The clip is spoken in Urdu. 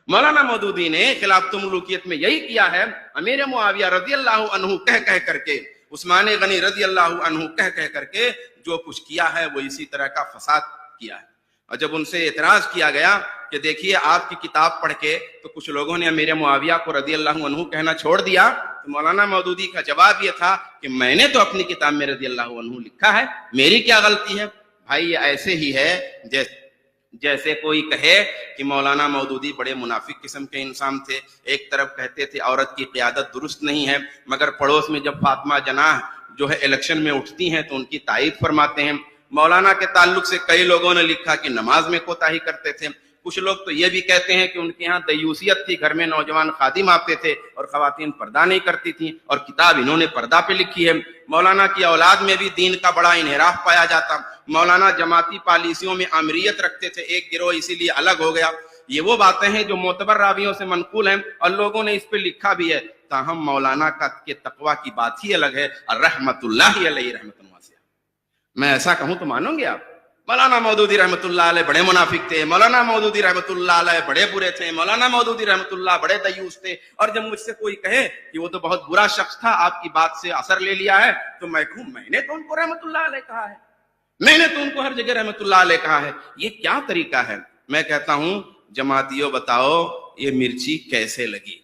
مولانا مودودی نے خلافت ملوکیت میں یہی کیا ہے، امیر معاویہ رضی اللہ عنہ کہہ کر کے، عثمان غنی رضی اللہ عنہ کہہ کر کے جو کچھ کیا ہے وہ اسی طرح کا فساد کیا ہے۔ اور جب ان سے اعتراض کیا گیا کہ دیکھیے آپ کی کتاب پڑھ کے تو کچھ لوگوں نے امیر معاویہ کو رضی اللہ عنہ کہنا چھوڑ دیا، تو مولانا مودودی کا جواب یہ تھا کہ میں نے تو اپنی کتاب میں رضی اللہ عنہ لکھا ہے، میری کیا غلطی ہے؟ بھائی یہ ایسے ہی ہے جیسے کوئی کہے کہ مولانا مودودی بڑے منافق قسم کے انسان تھے، ایک طرف کہتے تھے عورت کی قیادت درست نہیں ہے، مگر پڑوس میں جب فاطمہ جناح جو ہے الیکشن میں اٹھتی ہیں تو ان کی تائید فرماتے ہیں۔ مولانا کے تعلق سے کئی لوگوں نے لکھا کہ نماز میں کوتاہی کرتے تھے، کچھ لوگ تو یہ بھی کہتے ہیں کہ ان کے ہاں دیوسیت تھی، گھر میں نوجوان خادم آتے تھے اور خواتین پردہ نہیں کرتی تھیں، اور کتاب انہوں نے پردہ پہ لکھی ہے۔ مولانا کی اولاد میں بھی دین کا بڑا انحراف پایا جاتا، مولانا جماعتی پالیسیوں میں آمریت رکھتے تھے، ایک گروہ اسی لیے الگ ہو گیا۔ یہ وہ باتیں ہیں جو معتبر راویوں سے منقول ہیں اور لوگوں نے اس پہ لکھا بھی ہے، تاہم مولانا کے تقویٰ کی بات ہی الگ ہے، اور رحمت اللہ علیہ رحمت اللہ سے۔ میں ایسا کہوں تو مانو گے آپ؟ مولانا مودودی رحمت اللہ علیہ بڑے منافق تھے، مولانا مودودی رحمت اللہ علیہ بڑے برے تھے، مولانا مودودی رحمت اللہ بڑے دیوس تھے، اور جب مجھ سے کوئی کہے کہ وہ تو بہت برا شخص تھا، آپ کی بات سے اثر لے لیا ہے، تو میں کہوں میں نے تو ان کو رحمت اللہ علیہ کہا ہے، میں نے تو ان کو ہر جگہ رحمت اللہ علیہ کہا ہے۔ یہ کیا طریقہ ہے؟ میں کہتا ہوں جماعتیوں بتاؤ یہ مرچی کیسے لگی؟